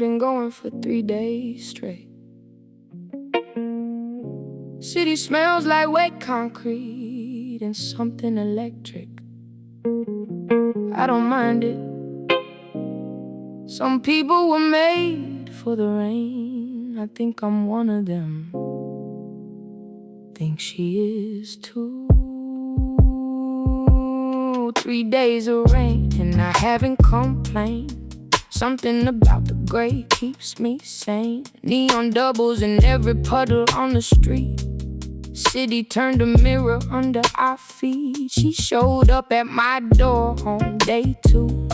been going for 3 days straight. City smells like wet concrete and something electric. I don't mind it. Some people were made for the rain. I think I'm one of them. Think she is too. 3 days of rain and I haven't complained. Something about the gray keeps me sane. Neon doubles in every puddle on the street. City turned a mirror under our feet. She showed up at my door on day 2.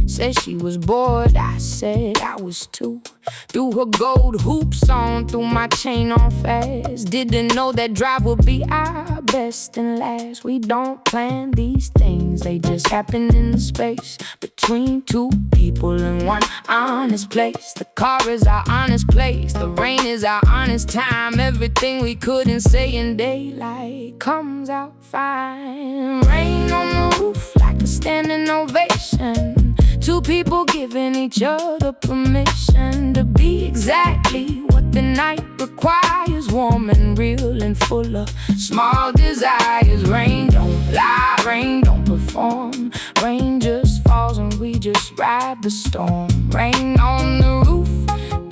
Said she was bored, I said I was too. Threw her gold hoops on, threw my chain on fast. Didn't know that drive would be our best and last. We don't plan these things, they just happen in the space between 2 people in one honest place. The car is our honest place, the rain is our honest time. Everything we couldn't say in daylight comes out fine. Rain on the roof like a standing ovation. 2 people giving each other permission to be exactly what the night requires. Warm and real and full of small desires. Rain don't lie, rain don't perform. Rain just falls and we just ride the storm. Rain on the roof,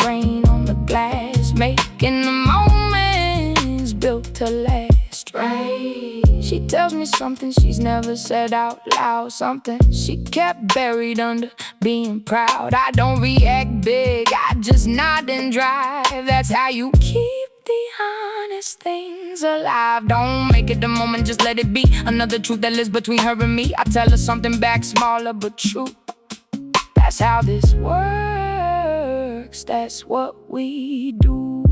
rain on the glass, making the moments built to last. Rain. She tells me something she's never said out loud. Something she kept buried under being proud. I don't react big, I just nod and drive. That's how you keep the honest things alive. Don't make it the moment, just let it be. Another truth that lives between her and me. I tell her something back, smaller but true. That's how this works, that's what we do.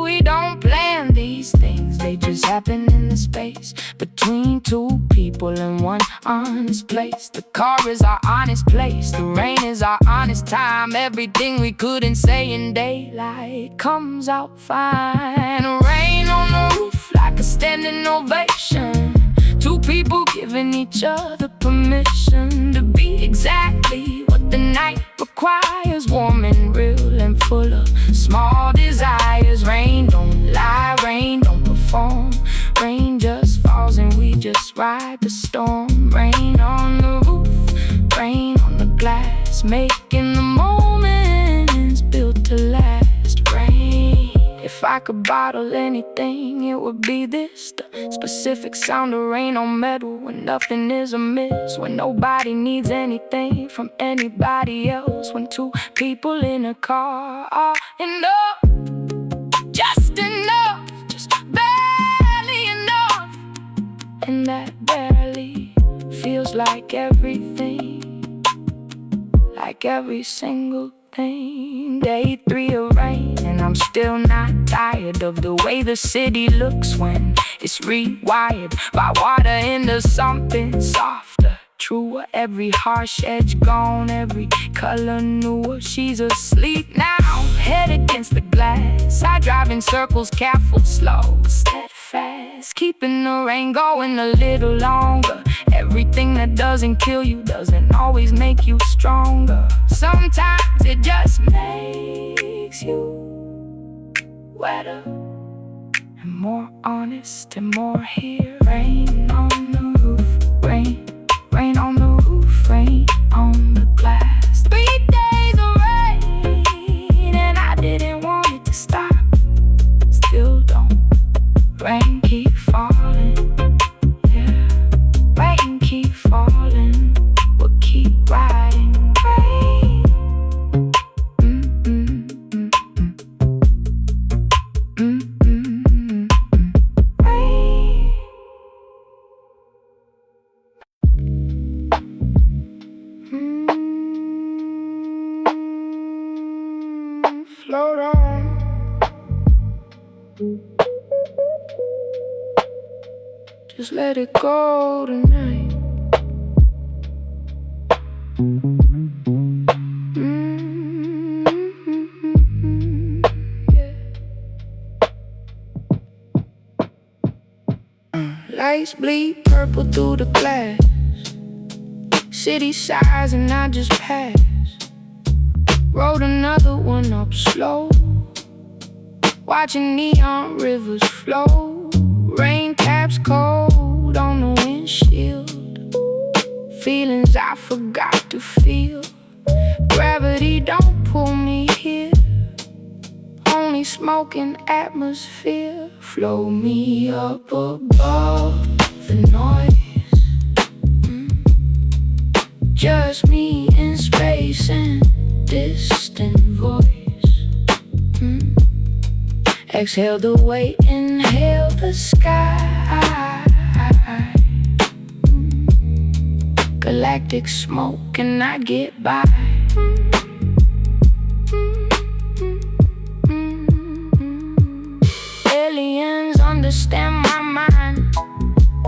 We don't plan these things, they just happen in the space between 2 people in one honest place. The car is our honest place, the rain is our honest time. Everything we couldn't say in daylight comes out fine. Rain on the roof like a standing ovation. 2 people giving each other permission to be exactly what the night requires. Warm and real and full of small desires. Rain don't lie, rain don't perform. Rain just falls and we just ride the storm. Rain on the roof, rain on the glass, making the moments built to last. Rain. If I could bottle anything, it would be this. The specific sound of rain on metal when nothing is amiss. When nobody needs anything from anybody else. When 2 people in a car are enough. Just enough, just barely enough. And that barely feels like everything. Like every single thing. Day 3 of rain and I'm still not tired of the way the city looks when it's rewired by water into something softer, truer. Every harsh edge gone, every color newer. She's asleep now, head against the glass. I drive in circles, careful, slow, steadfast, keeping the rain going a little longer. Everything that doesn't kill you doesn't always make you stronger. Sometimes it just makes you wetter and more honest and more here. Rain on the roof, rain, rain on the roof, rain on the glass. 3 days of rain and I didn't want it to stop. Still don't. Rain keep falling, yeah. Rain keep falling, we'll keep riding. Rain. Rain. Float on. Just let it go tonight. Yeah. Lights bleed purple through the glass. City sighs and I just pass. Wrote another one up slow, watching neon rivers flow. Rain taps cold on the windshield, feelings I forgot to feel. Gravity don't pull me here, only smoke and atmosphere. Flow me up above the noise, just me in space and distant voice. Exhale the weight, inhale the sky. Galactic smoke and I get by. Aliens understand my mind,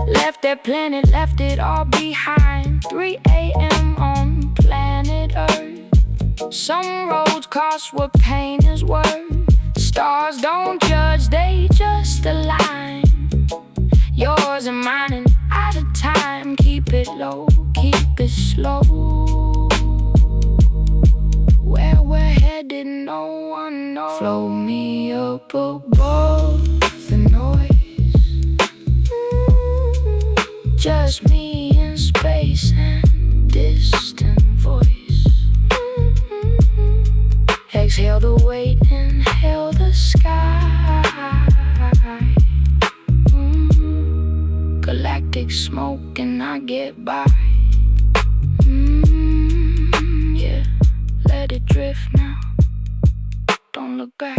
left their planet, left it all behind. 3 a.m. on planet Earth, some roads cross where pain is worth. Stars don't judge, they just align. Yours and mine and out of time. Keep it low, keep it slow. Where we're headed, no one knows. Flow me up above the noise, just me in space and distant voice. Exhale the weight, inhale the sky. Galactic smoke and I get by. Yeah, let it drift now, don't look back.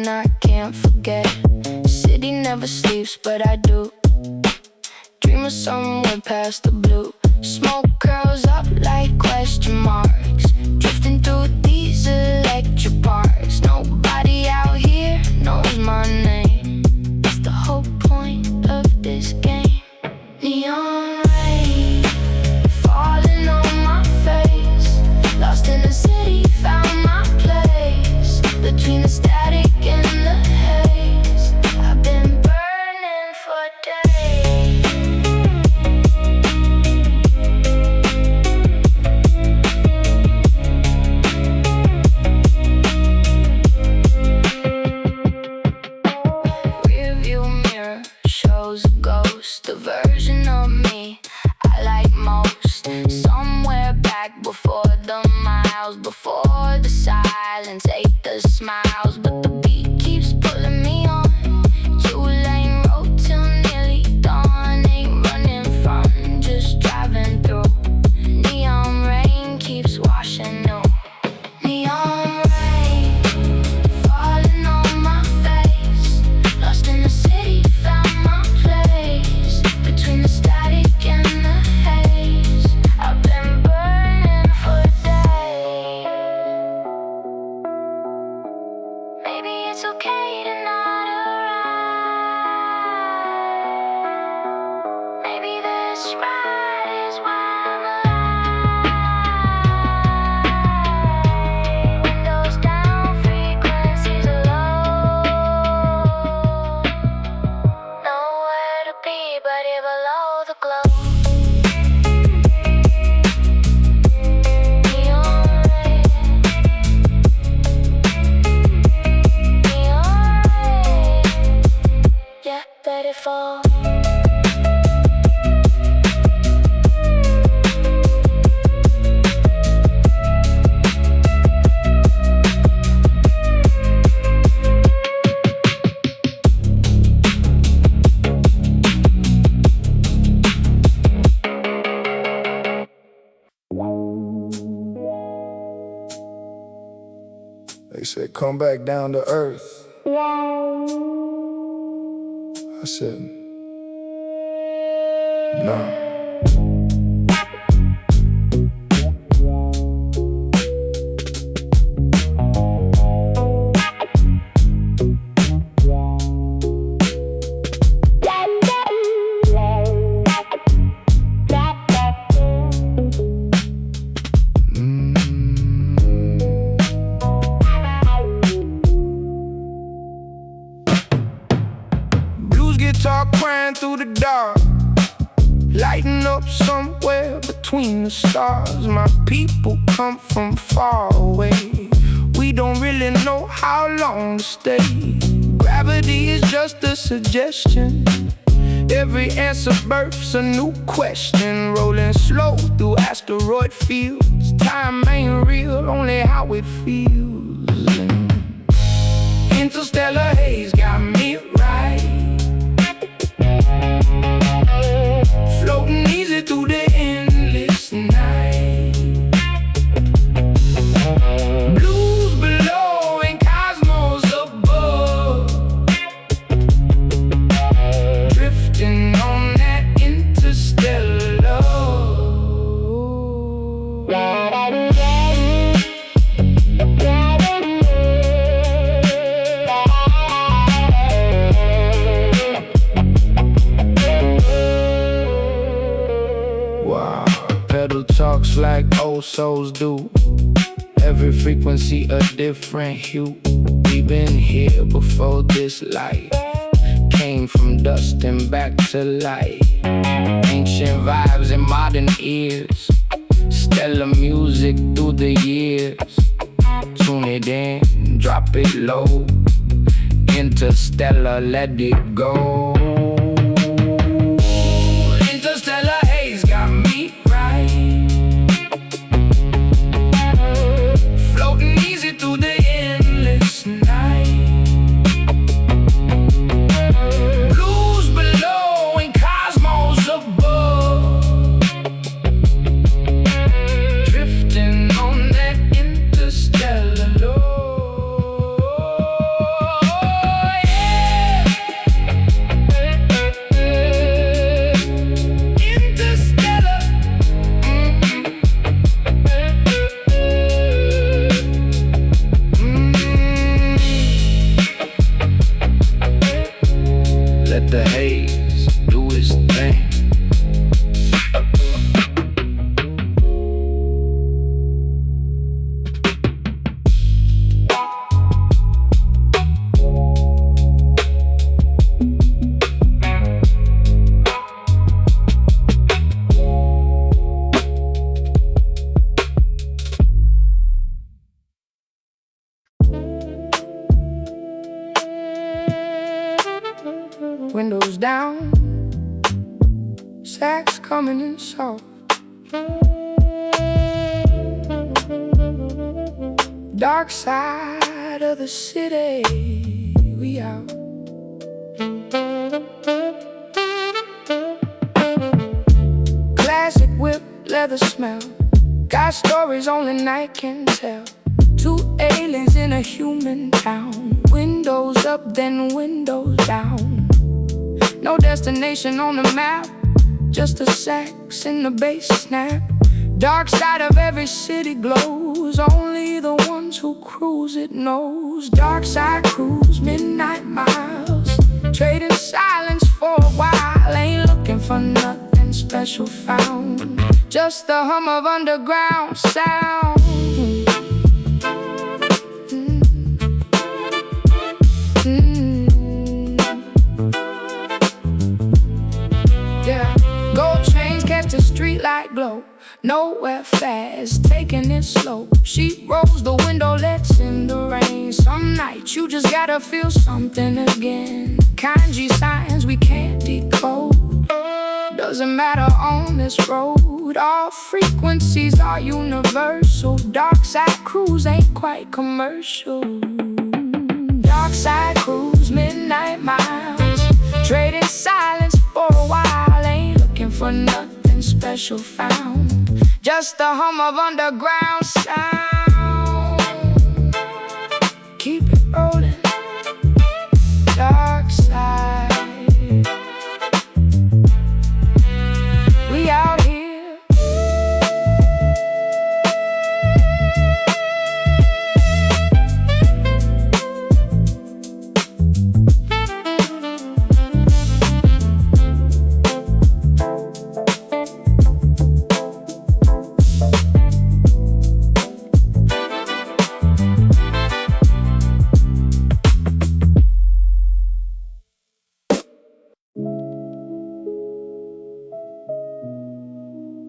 I can't forget. City never sleeps, but I do. Dream of somewhere past the blue. Smoke curls up like question marks, drifting through these electric parks. Nobody out here knows my name. It's the whole point of this game. Neon rain falling on my face, lost in the city, found my place between the static and the haze. I've been burning for days. Rearview mirror shows a ghost, the version of me I like most. Somewhere back before the miles, before the silence ate the smiles. But the beat keeps pulling me on. 2-lane road till nearly dawn. Ain't running from, just driving through. Neon rain keeps washing new. Neon rain falling on my face, lost in the city, found my place between the static and the haze. I've been burning for days. Maybe it's okay to not arrive. Maybe this ride is why I'm alive. Windows down, frequencies low. Nowhere to be but here below the glow. Neon rain, neon fall. They said, come back down to earth. I said, nah. Guitar crying through the dark, lighting up somewhere between the stars. My people come from far away. We don't really know how long to stay. Gravity is just a suggestion. Every answer births a new question. Rolling slow through asteroid fields. Time ain't real, only how it feels. Interstellar haze got me right. Floating easy through the endless night. Blues below and cosmos above, drifting on that interstellar Wow, Puddle talks like old souls do. Every frequency a different hue. We've been here before this life. Came from dust and back to life. Ancient vibes in modern ears. Stellar music through the years. Tune it in, drop it low. Interstellar, let it go. Interstellar haze got me right. Floating easy through the endless night. Blues below and cosmos above, drifting on that interstellar let the haze do its thing. Windows down, sax coming in soft. Dark side of the city, we out. Classic whip, leather smell. Got stories only night can tell. Two aliens in a human town. Windows up, then windows down. No destination on the map, just a sax in the bass snap. Dark side of every city glows, only the ones who cruise it knows. Dark side cruise, midnight miles, trading silence for a while. Ain't looking for nothing special found, just the hum of underground sound. The street light glow, nowhere fast, taking it slow. She rolls the window, lets in the rain. Some nights you just gotta feel something again. kanji signs we can't decode. Doesn't matter on this road, all frequencies are universal. Dark side cruise ain't quite commercial. Dark side cruise, midnight miles, trading silence for a while. Ain't looking for nothing special found, just the hum of underground sound. Keep it rolling, dark side. We out here.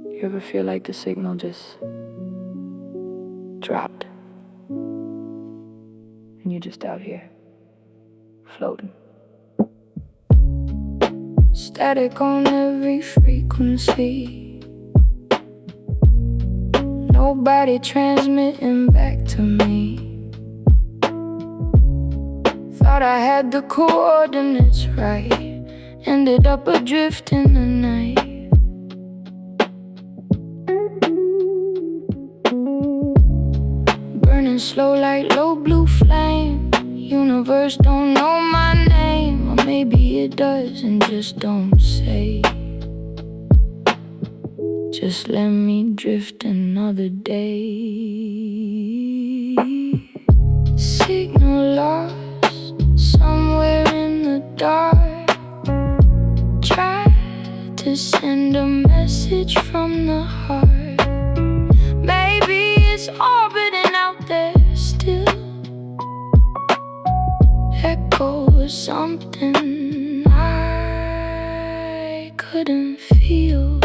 You ever feel like the signal just dropped and you're just out here floating? Static on every frequency, nobody transmitting back to me. Thought I had the coordinates right, ended up adrift in the night. Burning slow like low blue flame. Universe don't know my name, or maybe it does and just don't say. Just let me drift another day. Signal lost somewhere in the dark. Try to send a message from the heart. Maybe it's orbiting out there still. Echo or something I couldn't feel.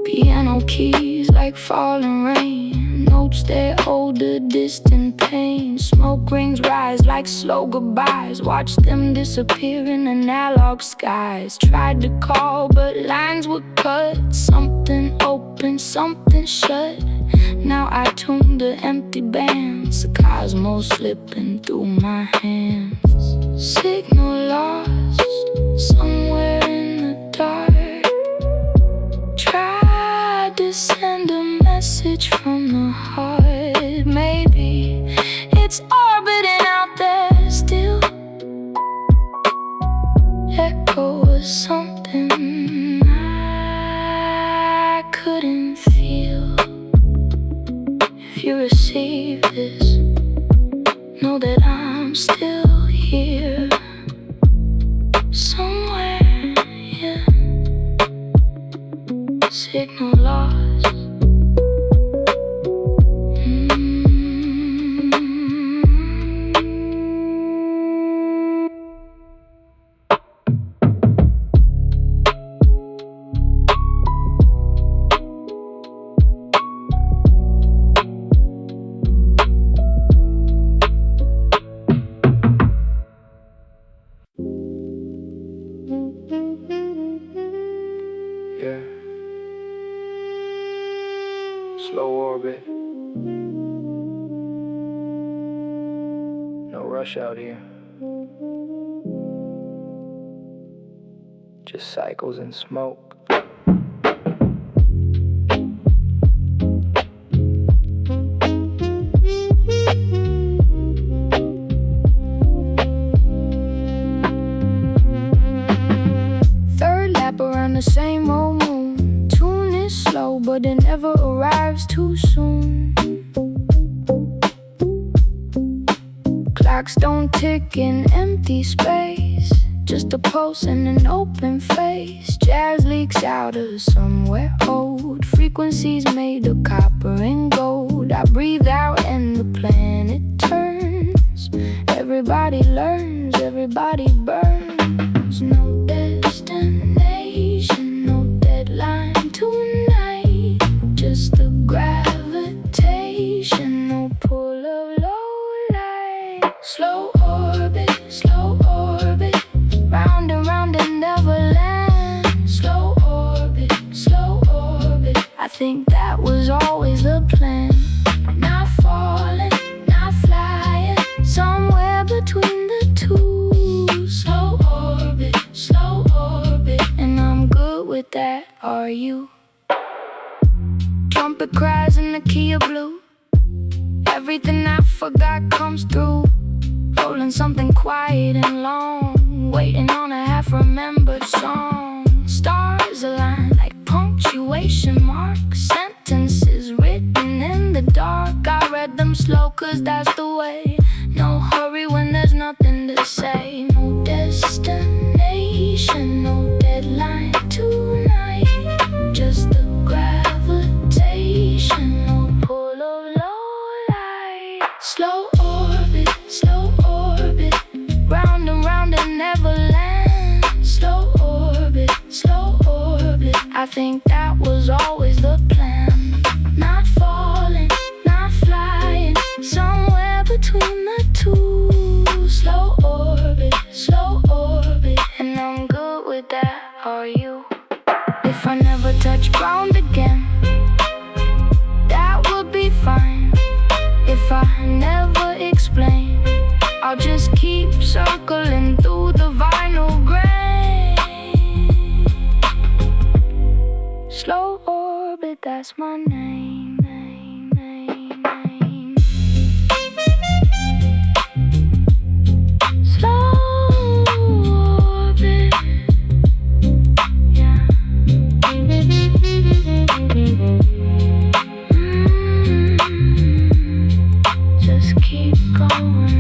Piano keys like falling rain, notes that hold a distant pain. Smoke rings rise like slow goodbyes, watch them disappear in analog skies. Tried to call but lines were cut, something open, something shut. Now I tune the empty bands, the cosmos slipping through my hands. Signal lost somewhere in the dark. Tried to send a message from the heart. Maybe it's orbiting out there still. Echo or something I couldn't feel. If you receive this, know that I'm still here. Somewhere, yeah. Signal lost. Yeah. Slow orbit. No rush out here. Just cycles and smoke. Third lap around the same old moon. Tune is slow, but it never arrives too soon. Clocks don't tick in empty space, just a pulse and an open face. Jazz leaks out of somewhere old, frequencies made of copper and gold. I breathe out and the planet turns. Everybody learns, everybody burns. No destination, no deadline tonight, just the gravitation, no pull of low light. was always the plan. Not falling, not flying, somewhere between the two. Slow orbit, and I'm good with that, are you? Trumpet cries in the key of blue. Everything I forgot comes through. Rolling something quiet and long, waiting on a half-remembered song. Stars align like punctuation marks, sentences written in the dark. I read them slow cause that's the way. No hurry when there's nothing to say. No destination, no deadline tonight. Just the gravitation, no pull of low light. Slow orbit, round and never land. Slow orbit, I think that was always the plan. Not falling, not flying, somewhere between the two. Slow orbit, and I'm good with that, are you? If I never touch ground again, that would be fine. If I never explain, I'll just keep circling through the vinyl grain. Slow orbit, that's my name. Slow orbit, yeah. Just keep going.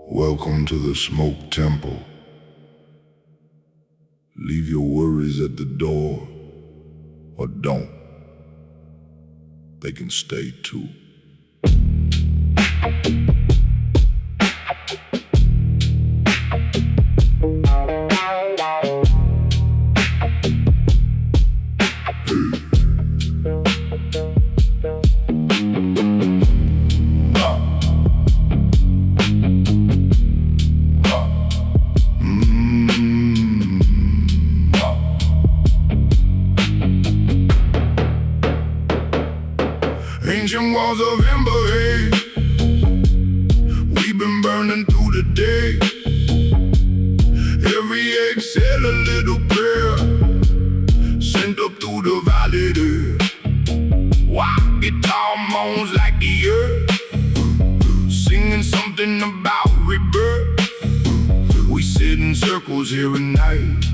Welcome to the Smoke Temple. Leave your worries at the door, or don't. They can stay too. Ancient walls of ember haze, we've been burning through the day. Every exhale a little prayer, sent up through the valley there. Why guitar moans like the earth, singing something about rebirth. We sit in circles here at night,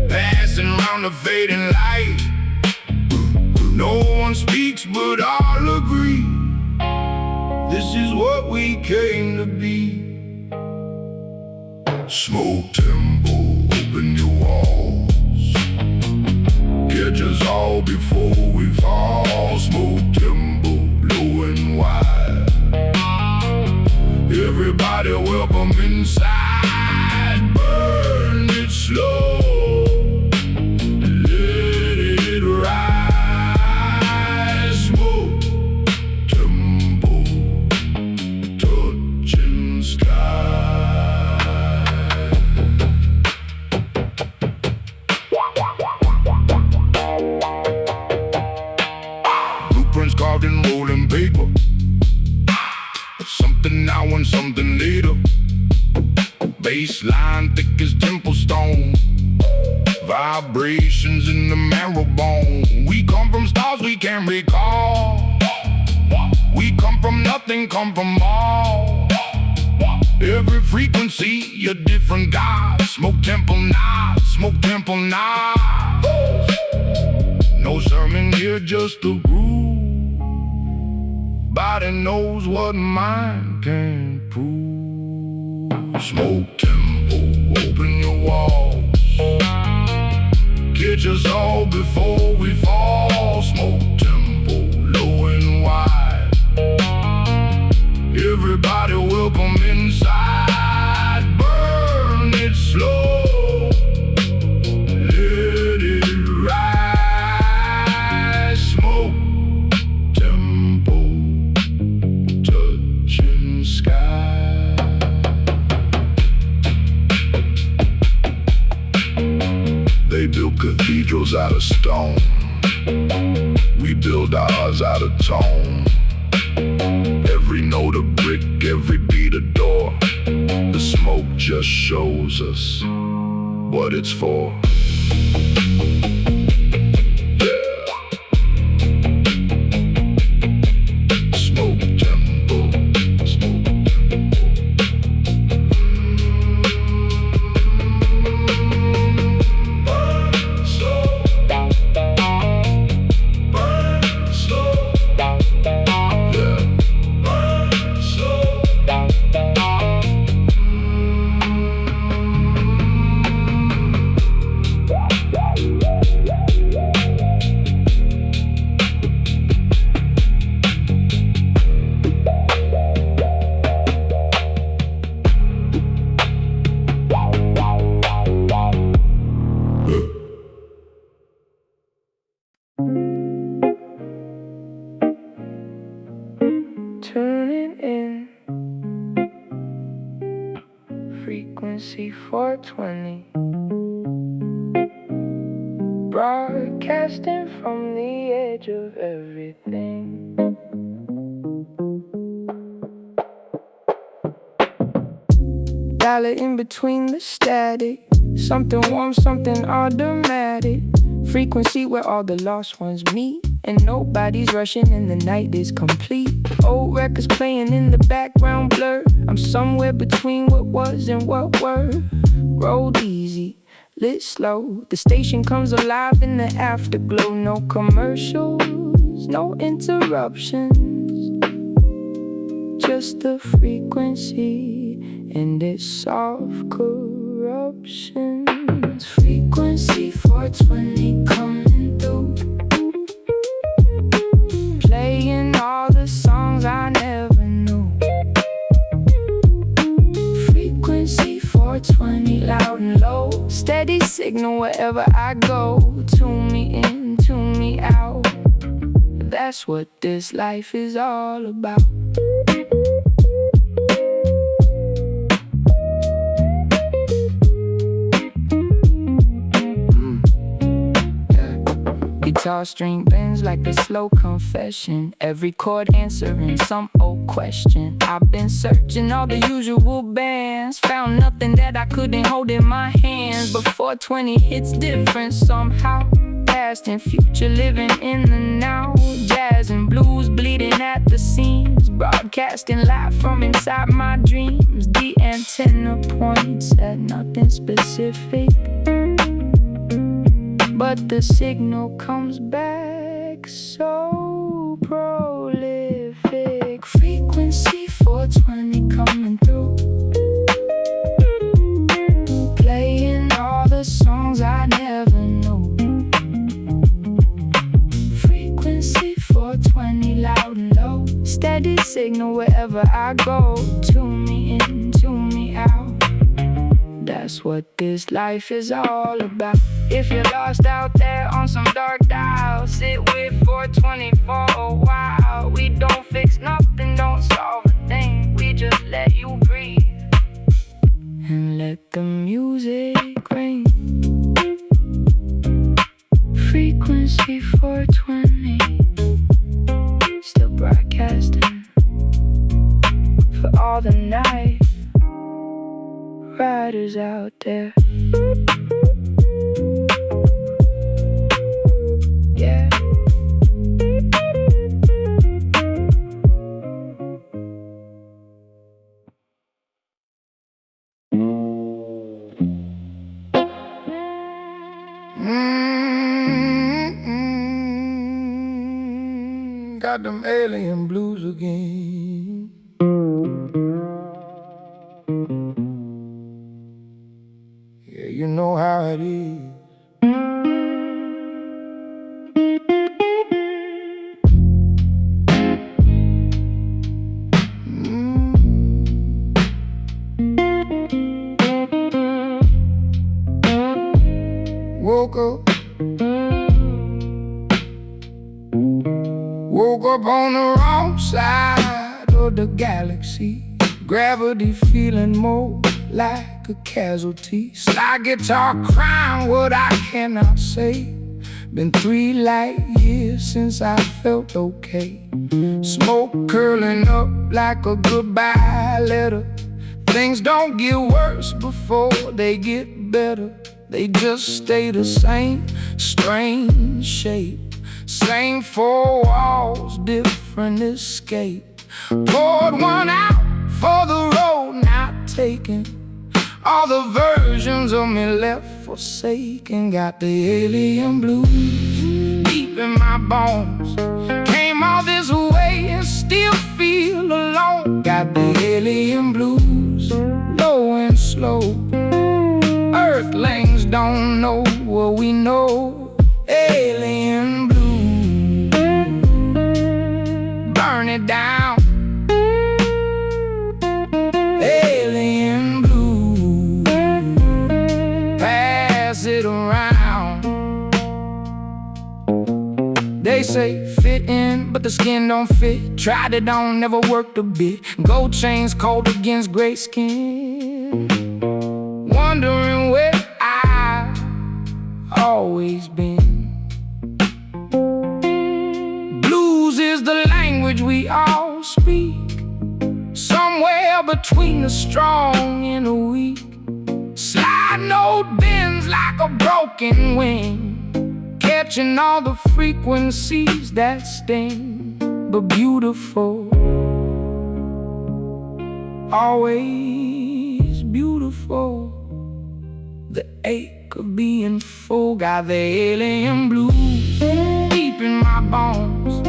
passing round the fading light. No one speaks but all agree, this is what we came to be. Smoke temple, open your walls, catch us all before we fall. Smoke temple, blowing wide, everybody welcome inside. Burn it slow, let it rise. Carved in rolling paper, something now and something later. Baseline thick as temple stone, vibrations in the marrow bone. We come from stars we can't recall, we come from nothing, come from all. Every frequency a different god. Smoke temple nods, smoke temple nods. No sermon here, just the groove. Body knows what mind can't prove. Smoke temple, open your walls, catch us all before we fall. Smoke tempo, low and wide. Everybody welcome inside. Burn it slow, let it rise. Smoke tempo, touching sky. They built cathedrals out of stone. We build ours out of tone. Every note a brick, every beat a door. The smoke just shows us what it's for. Yeah. Smoke tempo, smoke tempo. Burn slow, burn slow. Yeah. Tuning in, frequency 420, broadcasting from the edge of everything. Dial it in between the static, something warm, something automatic. Frequency where all the lost ones meet, and nobody's rushing and the night is complete. Old records playing in the background blur. I'm somewhere between what was and what were. Rolled easy, lit slow. The station comes alive in the afterglow. No commercials, no interruptions, just the frequency and its soft corruptions. Frequency 420 coming through, playing all the songs I never knew. Frequency 420, loud and low. Steady signal wherever I go. Tune me in, tune me out. That's what this life is all about. Guitar string bends like a slow confession. Every chord answering some old question. I've been searching all the usual bands, found nothing that I couldn't hold in my hands. But 420 hits different somehow. Past and future living in the now. Jazz and blues bleeding at the seams, broadcasting live from inside my dreams. The antenna points at nothing specific, but the signal comes back so prolific. Frequency 420 coming through, playing all the songs I never knew. Frequency 420, loud and low. Steady signal wherever I go. Tune me in, tune me out. That's what this life is all about. If you're lost out there on some dark dial, sit with 420 for a while. We don't fix nothing, don't solve a thing. We just let you breathe and let the music ring. Frequency 420, still broadcasting for all the night riders out there. Yeah. Got them alien blues again. Yeah, you know how it is. up. Woke up on the wrong side of the galaxy. Gravity feeling more like a casualty. Slide guitar crying what I cannot say. Been 3 light years since I felt okay. Smoke curling up like a goodbye letter. Things don't get worse before they get better. They just stay the same, strange shape. Same 4 walls, different escape. Poured one out for the road not taken. All the versions of me left forsaken. Got the alien blues deep in my bones. Came all this way and still feel alone. Got the alien blues, low and slow. Earthlings don't know what we know. Alien blues, burn it down. Alien blues, pass it around. They say fit in, but the skin don't fit. Tried it on, never worked a bit. Gold chains cold against gray skin. Wondering where I've always been. Blues is the language we all speak. Somewhere between the strong and the weak. Slide note bends like a broken wing, catching all the frequencies that sting. But beautiful, always beautiful. The ache of being full. Got the alien blues deep in my bones.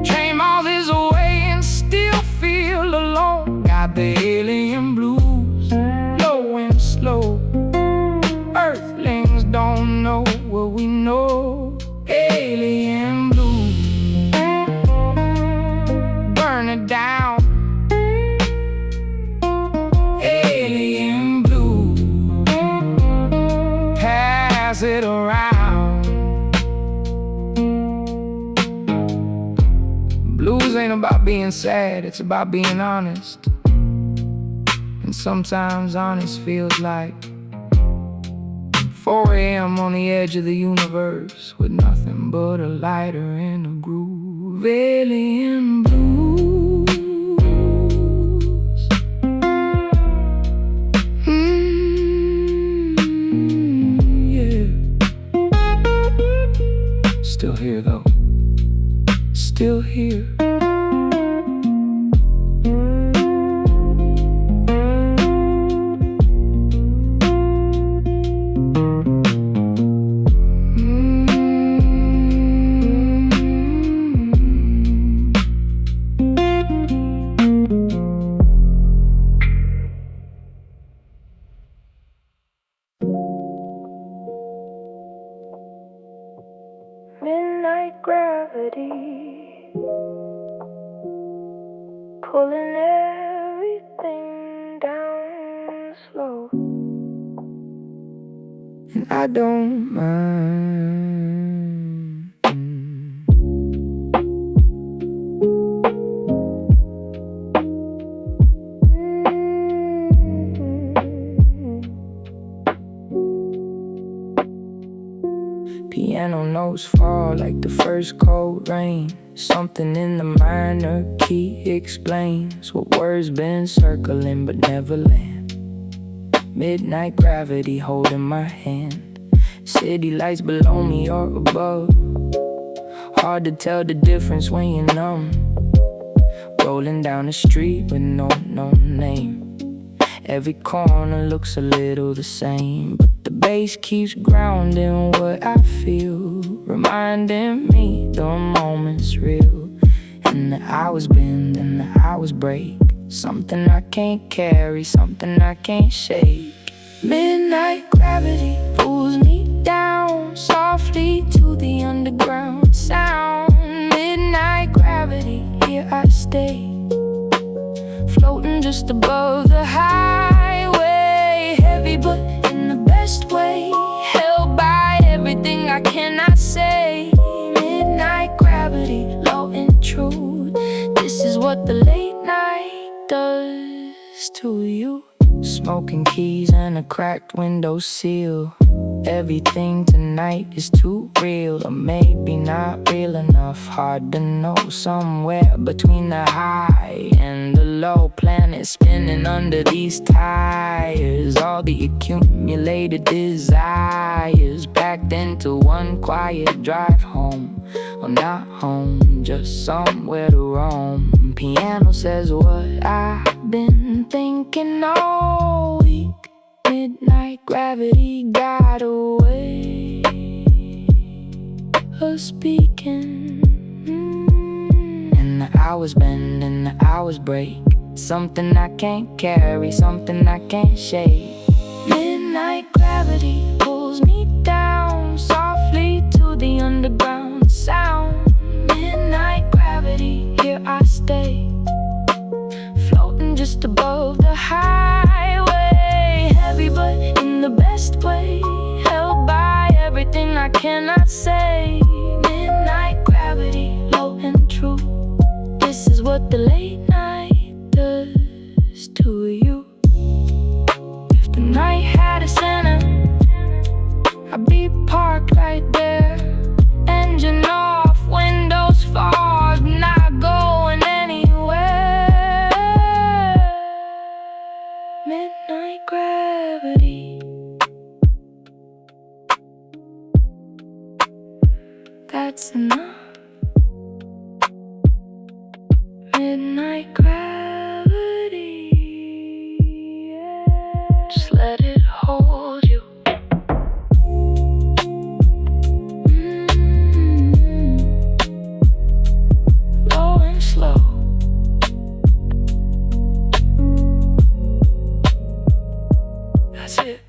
Came all this way and still feel alone. Got the alien blues, low and slow. Earthlings don't know what we know. Alien blues, burn it down. Alien blues, pass it around. Blues ain't about being sad, it's about being honest. And sometimes honest feels like 4 a.m. on the edge of the universe, with nothing but a lighter and a groove. Alien blues, yeah. Still here though, still here. Midnight gravity, pulling everything down slow. And I don't mind. Piano notes fall like the first cold rain. Something in the minor key explains what words been circling but never land. Midnight gravity holding my hand. City lights below me or above. Hard to tell the difference when you're numb. Rolling down the street with no name. Every corner looks a little the same, but the bass keeps grounding what I feel, reminding me the moment's real. And the hours bend and the hours break. Something I can't carry, something I can't shake. Midnight gravity pulls me down softly to the underground sound. Midnight gravity, here I stay, floating just above the highway. Heavy but in the best way, held by everything I smoking keys and a cracked window sill. Everything tonight is too real, or maybe not real enough. Hard to know, somewhere between the high and the low. Planet spinning under these tires. All the accumulated desires packed into one quiet drive home. Well, not home, just somewhere to roam. Piano says what I've been thinking all week. Midnight gravity got away of speaking. And the hours bend and the hours break. Something I can't carry, something I can't shake. Midnight gravity pulls me down softly to the underground sound. Midnight gravity, here I stay, floating just above the highway. Heavy but in the best way, held by everything I cannot say. Midnight gravity, low and true. This is what the late night does to you. If the night had a center, I'd be parked right there. Engine off, windows fog, not going anywhere. Midnight gravity, that's enough. Midnight gravity, yeah. Just let it hold you. Low and slow. That's it.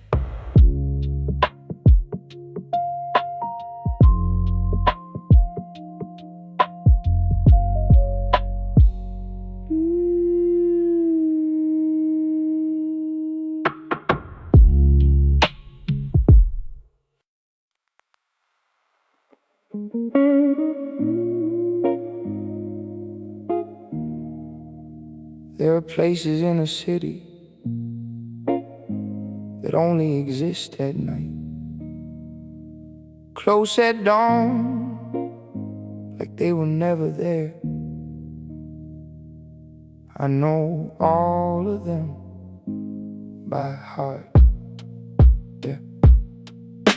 There are places in a city that only exist at night, close at dawn, like they were never there. I know all of them by heart, yeah.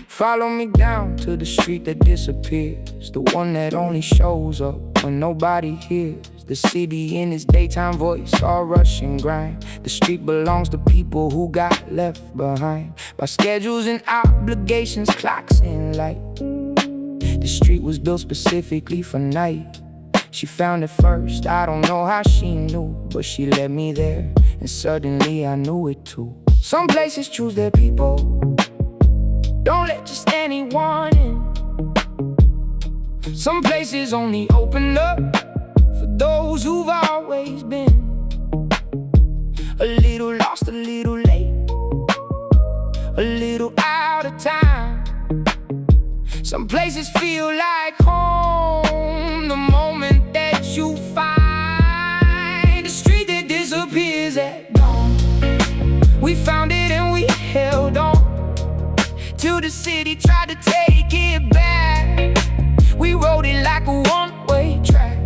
Follow me down to the street that disappears, the one that only shows up when nobody hears. The city in its daytime voice, all rush and grind. The street belongs to people who got left behind by schedules and obligations, clocks and light. The street was built specifically for night. She found it first, I don't know how she knew, but she led me there, and suddenly I knew it too. Some places choose their people, don't let just anyone in. Some places only open up for those who've always been a little lost, a little late, a little out of time. Some places feel like home the moment that you find the street that disappears at dawn. We found it and we held on till the city tried to take it back. We rode it like a one-way track.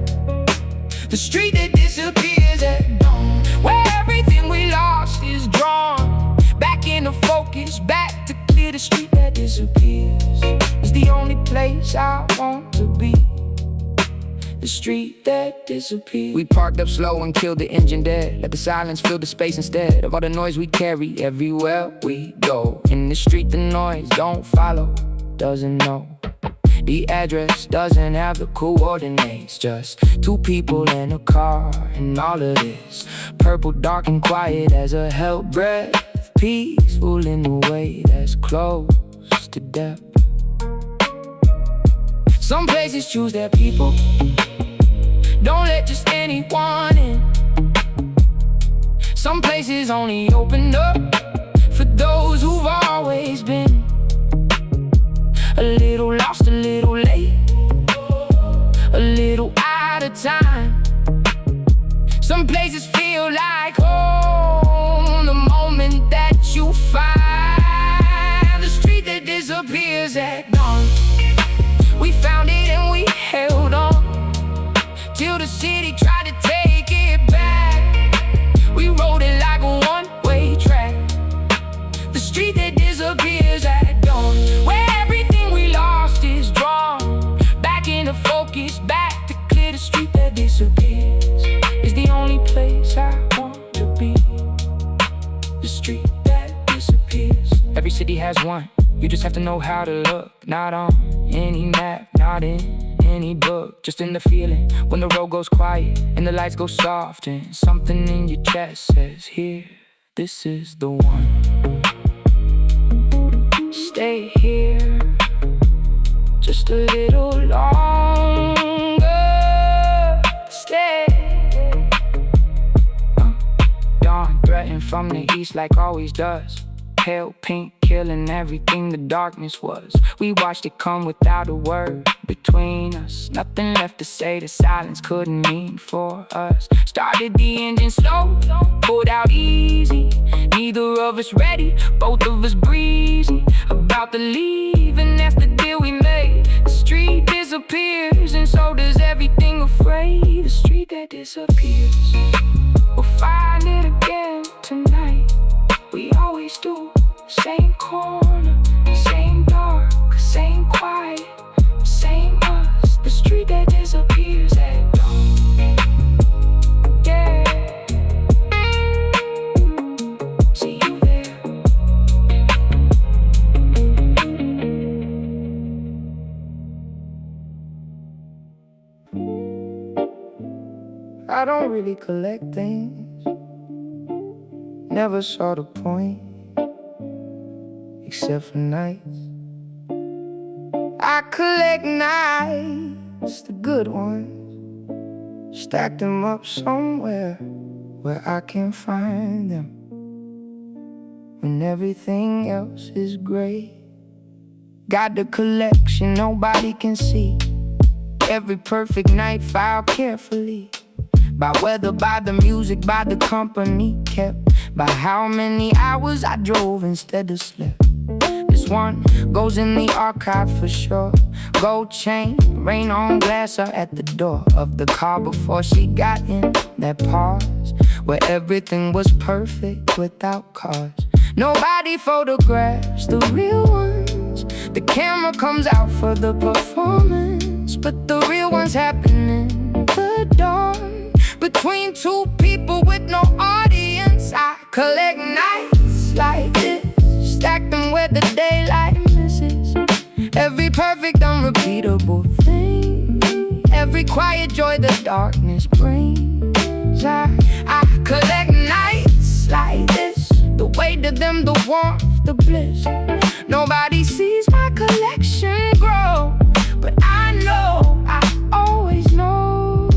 The street that disappears at dawn, where everything we lost is drawn back into focus, back to clear. The street that disappears is the only place I want to be. The street that disappears. We parked up slow and killed the engine dead. Let the silence fill the space instead of all the noise we carry everywhere we go. In the street the noise don't follow, doesn't know. The address doesn't have the coordinates, just two people in a car and all of this. Purple, dark and quiet as a held breath, peaceful in a way that's close to death. Some places choose their people, don't let just anyone in. Some places only open up for those who've always been a little lost, a little late, a little out of time. Some places feel like home the moment that disappears at dawn. We found it and we held on till the city tried to take it back. We rode it like a one-way track, the street that disappears at dawn, where everything we lost is drawn back into focus, back to clear. The street that disappears is the only place I want to be. The street that disappears. Every city has one, you just have to know how to look. Not on any map, not in any book, just in the feeling when the road goes quiet and the lights go soft and something in your chest says, here, this is the one. Stay here just a little longer. Stay. Dawn threatened from the east like always does. Pale pink killing everything the darkness was. We watched it come without a word between us. Nothing left to say, the silence couldn't mean for us. Started the engine slow, pulled out easy. Neither of us ready, both of us breezy. About to leave and that's the deal we made. The street disappears and so does everything afraid. The street that disappears, we'll find it again tonight. We always do. Same corner, same dark, same quiet, same us. The street that disappears at dawn. Yeah. See you there. I don't really collect things, never saw the point, except for nights. I collect nights, the good ones, stack them up somewhere where I can find them when everything else is gray. Got the collection nobody can see, every perfect night filed carefully, by weather, by the music, by the company kept, by how many hours I drove instead of slept. This one goes in the archive for sure. Gold chain, rain on glass are at the door of the car before she got in. That pause where everything was perfect without cars. Nobody photographs the real ones. The camera comes out for the performance, but the real ones happen in the dark, between two people with no audience. I collect nights like this, stack them where the daylight misses. Every perfect, unrepeatable thing, every quiet joy the darkness brings. I collect nights like this, the weight of them, the warmth, the bliss. Nobody sees my collection grow, but I know, I always know.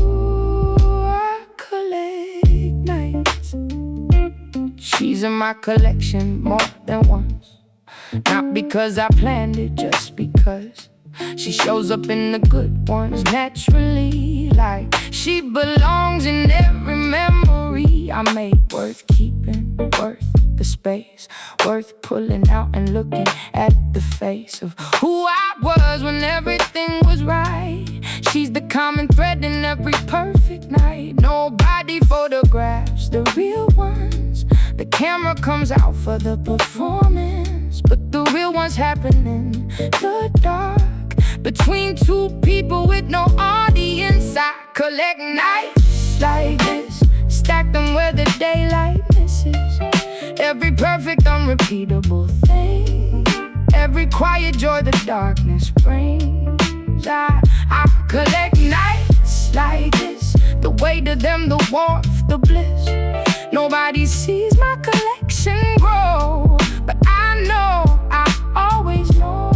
I collect nights. She's in my collection more than once, not because I planned it, just because she shows up in the good ones naturally, like she belongs in every memory I made. Worth keeping, worth the space, worth pulling out and looking at the face of who I was when everything was right. She's the common thread in every perfect night. Nobody photographs the real ones. The camera comes out for the performance, but the real ones happen in the dark, between two people with no audience. I collect nights like this, stack them where the daylight misses. Every perfect, unrepeatable thing, every quiet joy the darkness brings. I collect nights like this, the weight of them, the warmth, the bliss. Nobody sees my collection grow, but I know, I always know.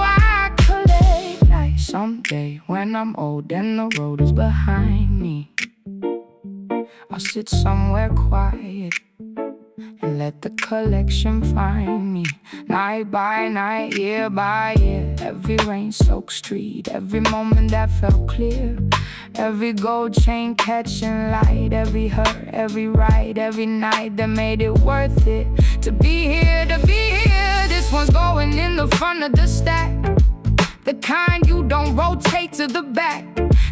I collect nights. Someday when I'm old and the road is behind me, I'll sit somewhere quiet and let the collection find me. Night by night, year by year, every rain-soaked street, every moment that felt clear, every gold chain catching light, every hurt, every ride, every night that made it worth it. To be here, this This one's going in the front of the stack, the kind you don't rotate to the back,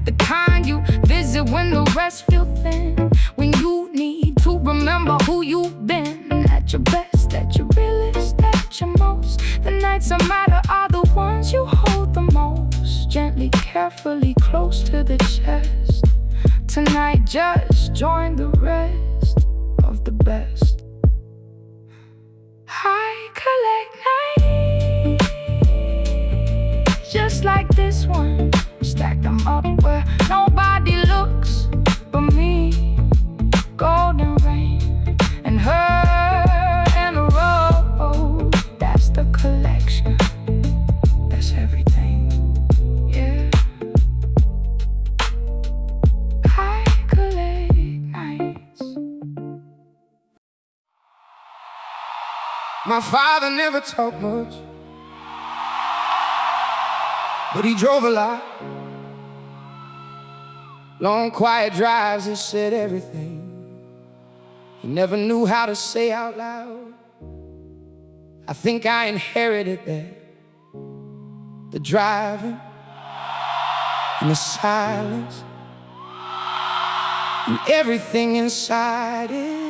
the kind you visit when the rest feel thin, when you need to remember who you've been. At your best, at your realest, at your most, the nights that matter are the ones you hold the most. Gently, carefully, close to the chest. Tonight, just join the rest of the best. I collect nights just like this one. Stack them up where nobody looks but me. Golden rain and her and the road. That's the collection. That's everything. Yeah. I collect nights. My father never talked much, but he drove a lot. Long quiet drives that said everything he never knew how to say out loud. I think I inherited that, the driving and the silence and everything inside it.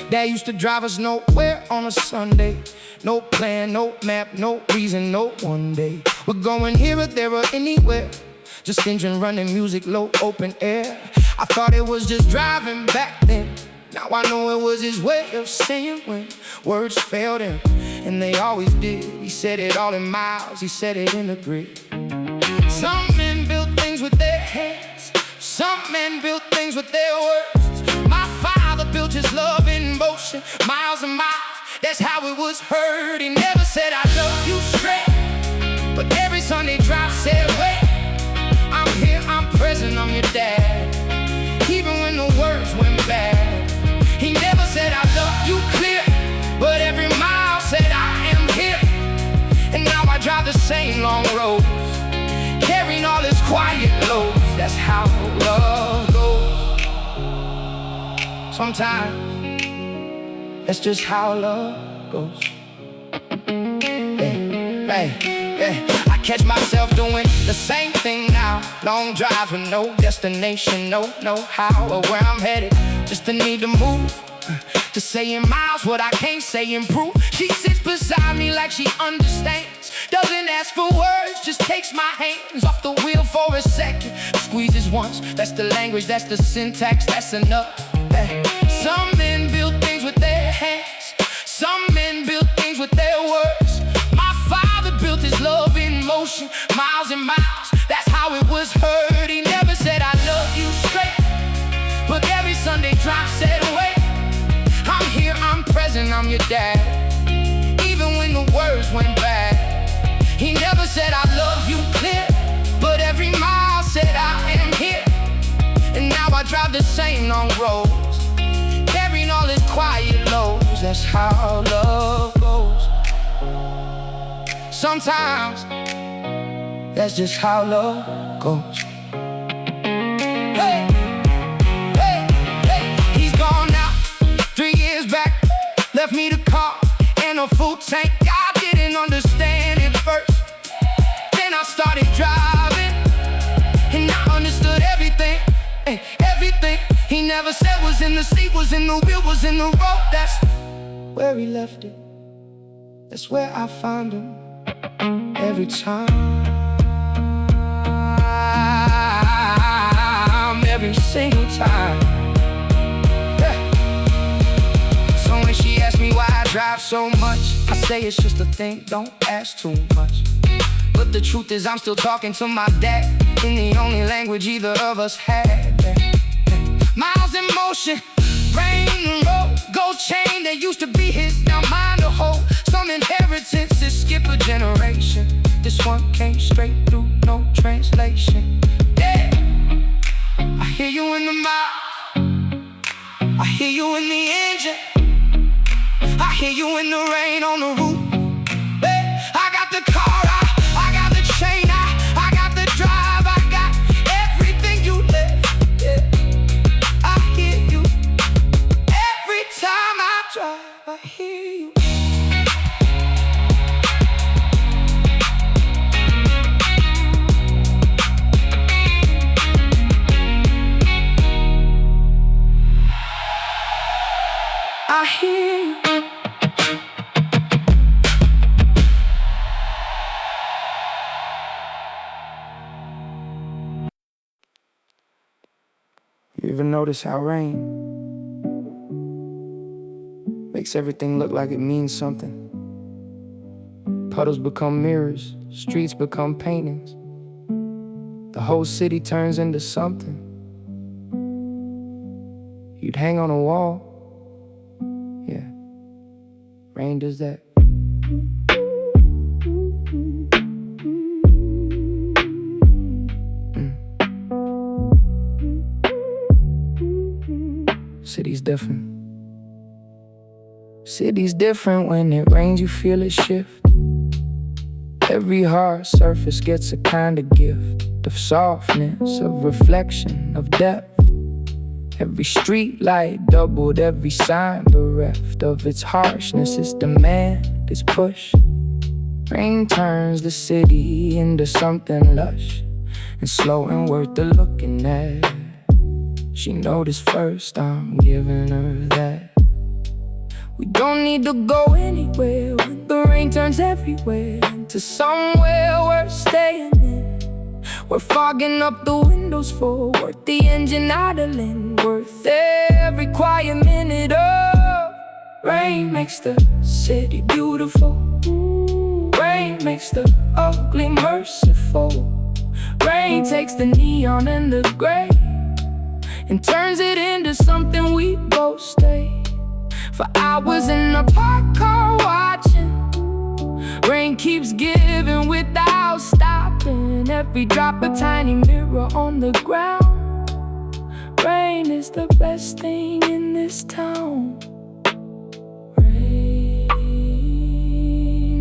Dad used to drive us nowhere on a Sunday. No plan, no map, no reason, no one day. We're going here or there or anywhere. Just engine running, music low, open air. I thought it was just driving back then. Now I know it was his way of saying when words failed him, and they always did. He said it all in miles, he said it in a grid. Some men build things with their hands, some men build things with their words. My father built his love in motion, miles and miles, that's how it was heard. He never said I love you straight, but every Sunday drive said wait. I'm here, I'm present, I'm your dad, even when the words went bad. He never said I love you clear, but every mile said I am here. And now I drive the same long roads, carrying all his quiet loads. That's how love goes. Sometimes that's just how love goes. I catch myself doing the same thing now. Long drives with no destination, no know-how or where I'm headed. Just the need to move, to say in miles what I can't say in proof. She sits beside me like she understands, doesn't ask for words, just takes my hands off the wheel for a second. Squeezes once, that's the language, that's the syntax, that's enough. Some men build things with their hands, some men build things with their words. My father built his love in motion, miles and miles, that's how it was heard. He never said I love you straight, but every Sunday drive said wait. I'm here, I'm present, I'm your dad, even when the words went bad. He never said I love you clear, but every mile said I am here. And now I drive the same long roads, carrying all his quiet loads. That's how love goes. Sometimes that's just how love goes. Hey, hey, hey. He's gone now, 3 years back, left me the car and a full tank. I didn't understand it first, then I started driving, and I understood everything. Everything he never said was in the seat, was in the wheel, was in the road. That's where he left it, that's where I find him every time, every single time. So when she asks me why I drive so much, I say it's just a thing, don't ask too much. But the truth is I'm still talking to my dad in the only language either of us had. Miles in motion, rain and road, gold chain that used to be his, now mine to hold. Some inheritances skip a generation, this one came straight through, no translation. Yeah, I hear you in the mouth, I hear you in the engine, I hear you in the rain on the roof. Yeah, I got the car You ever notice how rain makes everything look like it means something? Puddles become mirrors, streets become paintings. The whole city turns into something you'd hang on a wall. Yeah, rain does that. City's different. City's different. When it rains, you feel it shift. Every hard surface gets a kind of gift of softness, of reflection, of depth. Every street light doubled, every sign bereft of its harshness, its demand, its push. Rain turns the city into something lush and slow and worth the looking at. She noticed first, I'm giving her that. We don't need to go anywhere when the rain turns everywhere into somewhere worth staying in. We're fogging up the windows for worth the engine idling, worth every quiet minute of. Rain makes the city beautiful. Rain makes the ugly merciful. Rain takes the neon and the gray and turns it into something we both stay for hours in a parked car watching. Rain keeps giving without stopping, every drop a tiny mirror on the ground. Rain is the best thing in this town. Rain,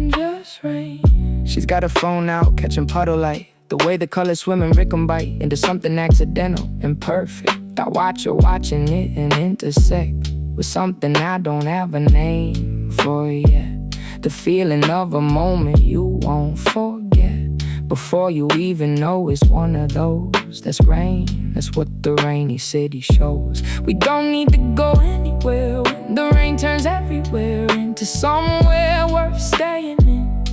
just rain. She's got her phone out, catching puddle light. The way the colors swim and recombine into something accidental and perfect. I watch her watching it and intersect with something I don't have a name for yet. The feeling of a moment you won't forget before you even know it's one of those. That's rain, that's what the rainy city shows. We don't need to go anywhere when the rain turns everywhere into somewhere worth staying in.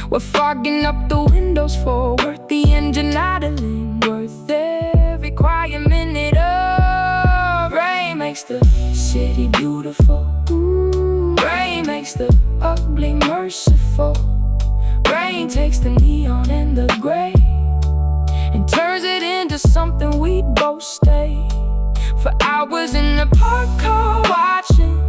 We're fogging up the windows for worth the engine idling, worth every quiet minute of. Rain makes the city beautiful. Rain makes the ugly merciful. Rain takes the neon and the gray and turns it into something we'd both stay for hours in the parked car watching.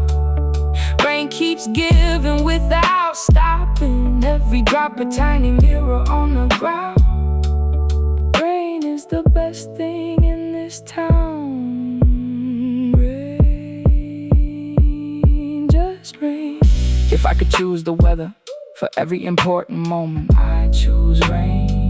Rain keeps giving without stopping, every drop a tiny mirror on the ground. Rain is the best thing in this town. Rain, just rain. If I could choose the weather for every important moment, I'd choose rain.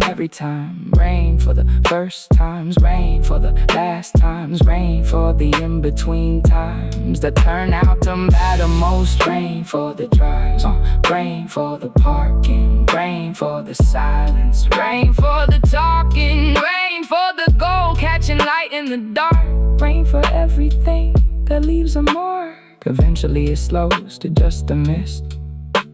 Every time, rain for the first times, rain for the last times, rain for the in-between times that turn out to matter most. Rain for the drives, rain for the parking, rain for the silence, rain for the talking, rain for the goal catching light in the dark, rain for everything that leaves a mark. Eventually it slows to just a mist.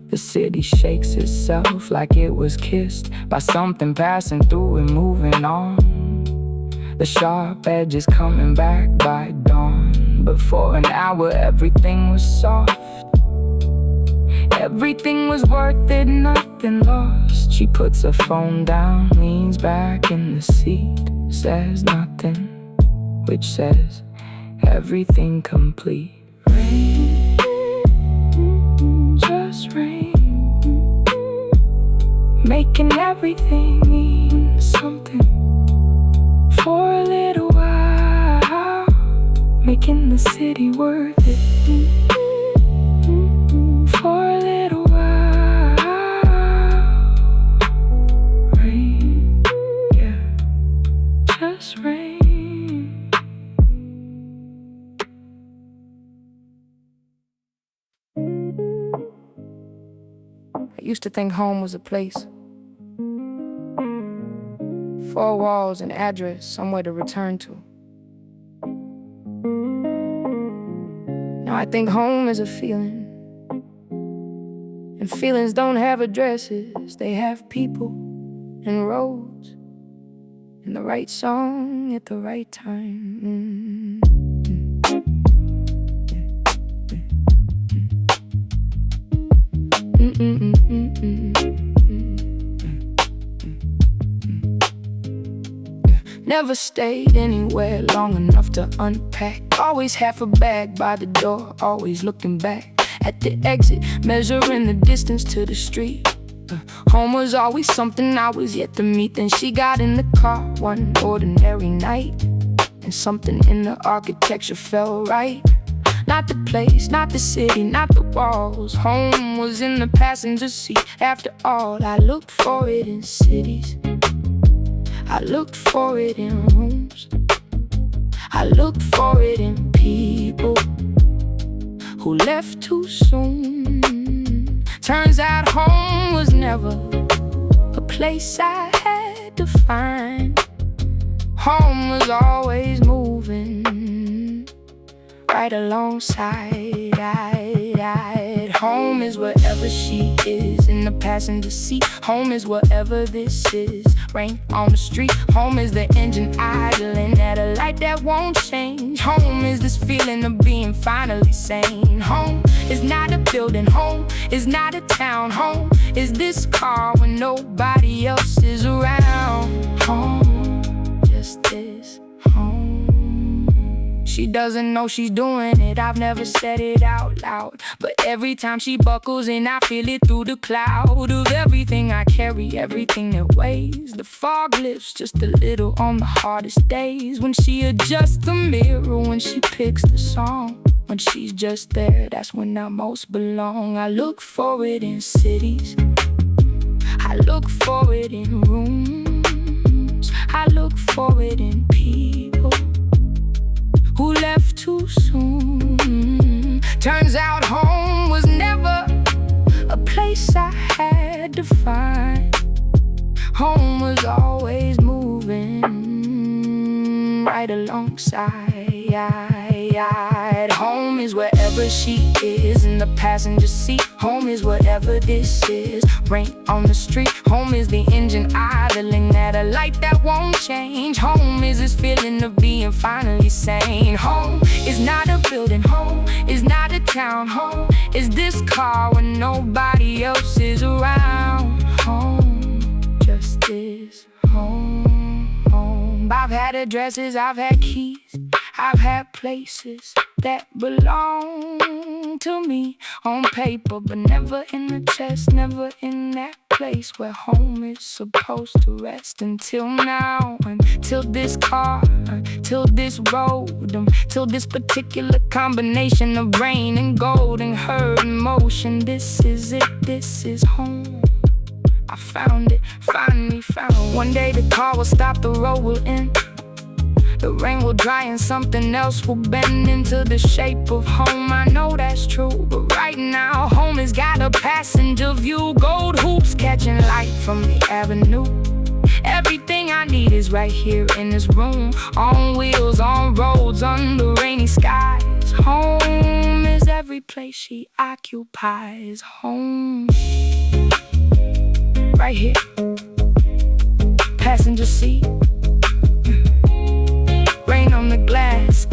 The city shakes itself like it was kissed by something passing through and moving on. The sharp edges coming back by dawn. But for an hour everything was soft. Everything was worth it, nothing lost. She puts her phone down, leans back in the seat, says nothing, which says everything complete. Rain, just rain, making everything mean something for a little while, making the city worth it for a little while. Rain, yeah, just rain. I used to think home was a place, 4 walls, an address, somewhere to return to. Now I think home is a feeling, and feelings don't have addresses. They have people and roads and the right song at the right time. Never stayed anywhere long enough to unpack. Always half a bag by the door, always looking back at the exit, measuring the distance to the street. Home was always something I was yet to meet. Then she got in the car one ordinary night, and something in the architecture felt right. Not the place, not the city, not the walls. Home was in the passenger seat. After all, I looked for it in cities, I looked for it in rooms, I looked for it in people who left too soon. Turns out home was never a place I had to find. Home was always moving right alongside. Home is wherever she is in the passenger seat. Home is whatever this is, rain on the street. Home is the engine idling at a light that won't change. Home is this feeling of being finally sane. Home is not a building, home is not a town. Home is this car when nobody else is around. Home just is home. She doesn't know she's doing it, I've never said it out loud, but every time she buckles in, I feel it through the cloud of everything I carry, everything that weighs. The fog lifts just a little on the hardest days, when she adjusts the mirror, when she picks the song. When she's just there, that's when I most belong. I look for it in cities, I look for it in rooms, I look for it in people who left too soon. Turns out home was never a place I had to find. Home was always moving right alongside. Home is wherever she is in the passenger seat. Home is whatever this is, rain on the street. Home is the engine idling at a light that won't change. Home is this feeling of being finally sane. Home is not a building, home is not a town. Home is this car when nobody else is around. Home just is home, home. I've had addresses, I've had keys, I've had places that belong to me on paper, but never in the chest, never in that place where home is supposed to rest. Until now, until this car, until this road, until this particular combination of rain and gold and her in motion. This is it, this is home. I found it, finally found. One day the car will stop, the road will end, the rain will dry and something else will bend into the shape of home. I know that's true, but right now home has got a passenger view. Gold hoops catching light from the avenue. Everything I need is right here in this room. On wheels, on roads, under rainy skies. Home is every place she occupies. Home right here, passenger seat, rain on the glass,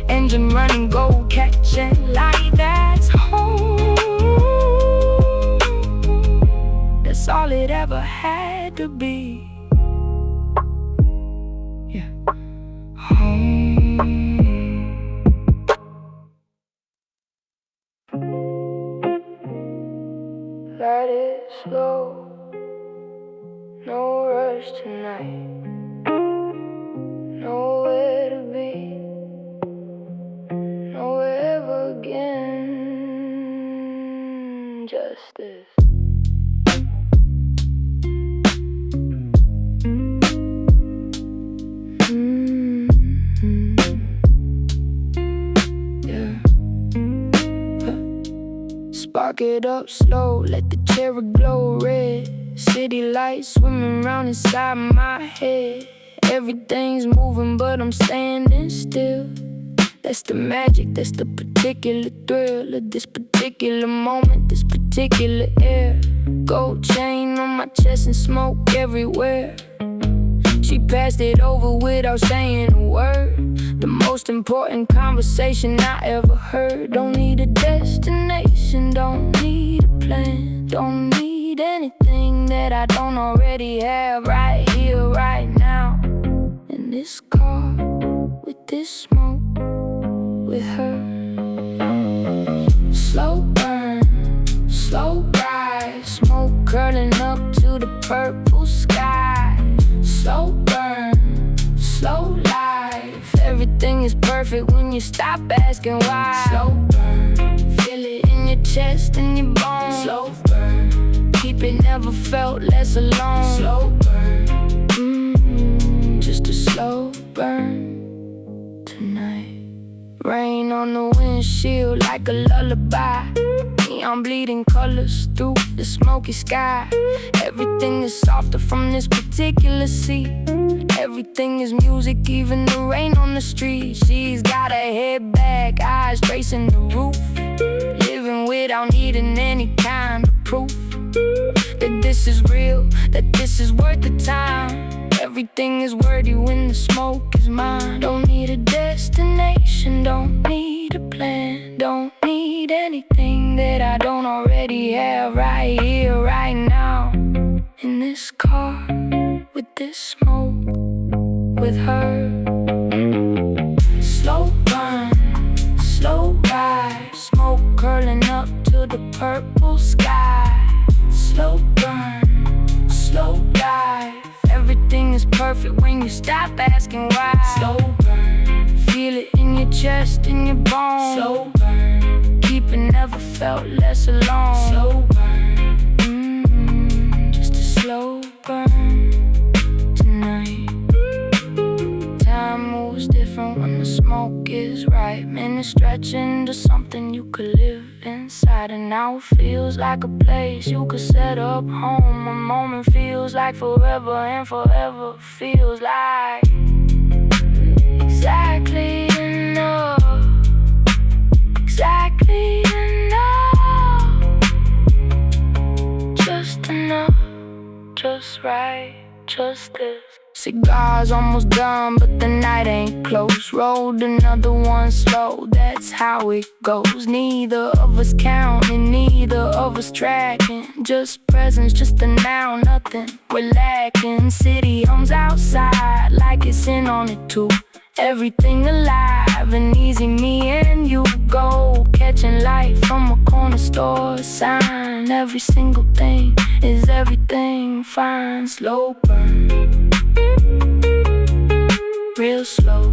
engine running, gold catching light. That's home. That's all it ever had to be. Yeah, home. Let it slow, no rush tonight. Nowhere to be, nowhere ever again. Just this. Yeah. Spark it up slow, let the cherry glow red. City lights swimming round inside my head. Everything's moving, but I'm standing still. That's the magic, that's the particular thrill of this particular moment, this particular air. Gold chain on my chest and smoke everywhere. She passed it over without saying a word. The most important conversation I ever heard. Don't need a destination, don't need a plan. Don't need anything that I don't already have. Right here, right now, in this car, with this smoke, with her. Slow burn, slow rise, smoke curling up to the purple sky. Slow burn, slow life. Everything is perfect when you stop asking why. Slow burn, feel it in your chest and your bones. Slow burn, keep it, never felt less alone. Slow burn, just a slow burn tonight. Rain on the windshield like a lullaby. Neon bleeding colors through the smoky sky. Everything is softer from this particular seat. Everything is music, even the rain on the street. She's got her head back, eyes tracing the roof. Living without needing any kind of proof that this is real, that this is worth the time. Everything is worthy when the smoke is mine. Don't need a destination, don't need a plan. Don't need anything that I don't already have. Right here, right now, in this car, with this smoke, with her. Slow burn, slow ride, smoke curling up to the purple sky. Slow burn, slow life. Everything is perfect when you stop asking why. Slow burn, feel it in your chest, in your bones. Slow burn, keep it, never felt less alone. Slow burn, just a slow burn tonight. Time moves different when the smoke is right. Minutes stretch into something you could live inside. And now it feels like a place you could set up home. A moment feels like forever, and forever feels like exactly enough. Exactly enough. Just enough, just right, just this. Cigar's almost done, but the night ain't close. Rolled another one slow, that's how it goes. Neither of us counting, neither of us tracking. Just presence, just a now, nothing we're lacking. City hums outside like it's in on it too. Everything alive and easy, me and you go. Catching light from a corner store sign. Every single thing is everything fine. Slow burn, real slow.